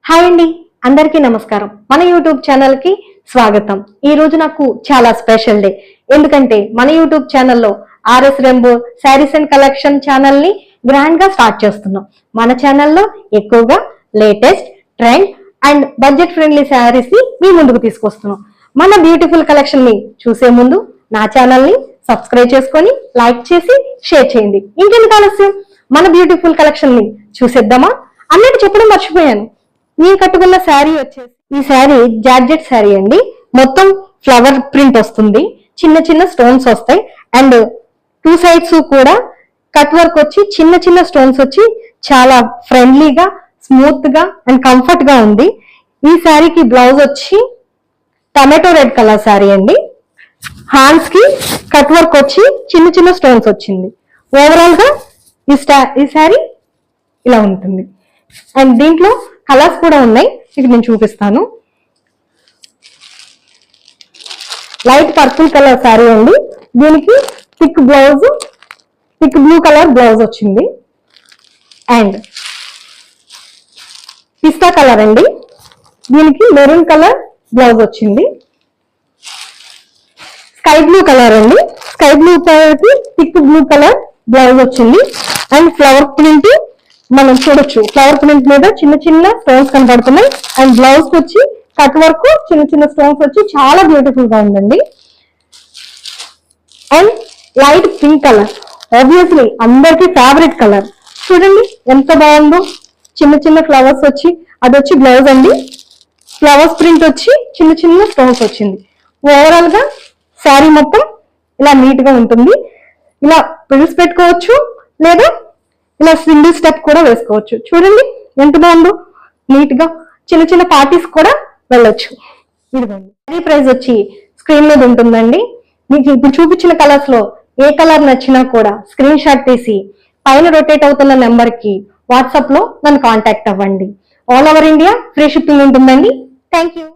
Hi అండి, అందరికీ నమస్కారం. మన యూట్యూబ్ ఛానల్ కి స్వాగతం. ఈ రోజు నాకు చాలా స్పెషల్ డే. ఎందుకంటే మన యూట్యూబ్ ఛానల్లో RS rainbow saris and collection channel ని గ్రాండ్ గా స్టార్ట్ చేస్తున్నాం. మన ఛానల్లో ఎక్కువగా latest trend and budget friendly saris ని మీ ముందుకు తీసుకొస్తున్నాం. మన బ్యూటిఫుల్ కలెక్షన్ ని చూసే ముందు నా ఛానల్ ని సబ్స్క్రైబ్ చేసుకొని లైక్ చేసి షేర్ చేయండి. ఇంకెందుకు ఆలస్యం, మన బ్యూటిఫుల్ కలెక్షన్ ని చూసేద్దామా? అన్నట్టు చెప్పడం మర్చిపోయాను. నేను కట్టుకున్న శారీ వచ్చేసి ఈ శారీ జార్జెట్ శారీ అండి. మొత్తం ఫ్లవర్ ప్రింట్ వస్తుంది, చిన్న చిన్న స్టోన్స్ వస్తాయి అండ్ టూ సైడ్స్ కూడా కట్ వర్క్ వచ్చి చిన్న చిన్న స్టోన్స్ వచ్చి చాలా ఫ్రెండ్లీగా స్మూత్ గా అండ్ కంఫర్ట్ గా ఉంది. ఈ శారీకి బ్లౌజ్ వచ్చి టమాటో రెడ్ కలర్ శారీ అండి. హ్యాండ్స్ కి కట్ వర్క్ వచ్చి చిన్న చిన్న స్టోన్స్ వచ్చింది. ఓవరాల్ గా ఈ శారీ ఇలా ఉంటుంది అండ్ దీంట్లో కలర్స్ కూడా ఉన్నాయి, ఇది నేను చూపిస్తాను. లైట్ పర్పుల్ కలర్ శారీ అండి. దీనికి thick blouse, thick blue colour blouse వచ్చింది అండ్ పిస్తా కలర్ అండి. దీనికి మెరూన్ కలర్ బ్లౌజ్ వచ్చింది. స్కై బ్లూ కలర్ అండి. స్కై బ్లూ కలర్ కి థిక్ బ్లూ కలర్ బ్లౌజ్ వచ్చింది అండ్ ఫ్లవర్ ప్రింట్ మనం చూడొచ్చు. ఫ్లవర్ ప్రింట్ మీద చిన్న చిన్న స్టోన్స్ కనబడుతున్నాయి అండ్ బ్లౌజ్ వచ్చి కట్ వర్క్ చిన్న చిన్న స్టోన్స్ వచ్చి చాలా బ్యూటిఫుల్ గా ఉందండి. And light pink colour, obviously అందరికి ఫేవరెట్ కలర్. చూడండి ఎంత బాగుందో, చిన్న చిన్న ఫ్లవర్స్ వచ్చి అది వచ్చి బ్లౌజ్ అండి. ఫ్లవర్స్ ప్రింట్ వచ్చి చిన్న చిన్న స్టోన్స్ వచ్చింది. ఓవరాల్ గా శారీ మొత్తం ఇలా నీట్ గా ఉంటుంది. ఇలా పిల్స్ పెట్టుకోవచ్చు లేదా ఇలా సింగిల్ స్టెప్ కూడా వేసుకోవచ్చు. చూడండి ఎంత బాగుందో, నీట్ గా చిన్న చిన్న పార్టీస్ కూడా వెళ్ళొచ్చు. ఇదిగోండి శారీ ప్రైస్ వచ్చి స్క్రీన్ మీద ఉంటుందండి. మీకు ఇప్పుడు చూపించిన కలర్స్ లో ఏ కలర్ నచ్చినా కూడా స్క్రీన్ షాట్ తీసి పైన రొటేట్ అవుతున్న నెంబర్ కి వాట్సాప్ లో నన్ను కాంటాక్ట్ అవ్వండి. All over India free shipping ఉంటుందండి. Thank you.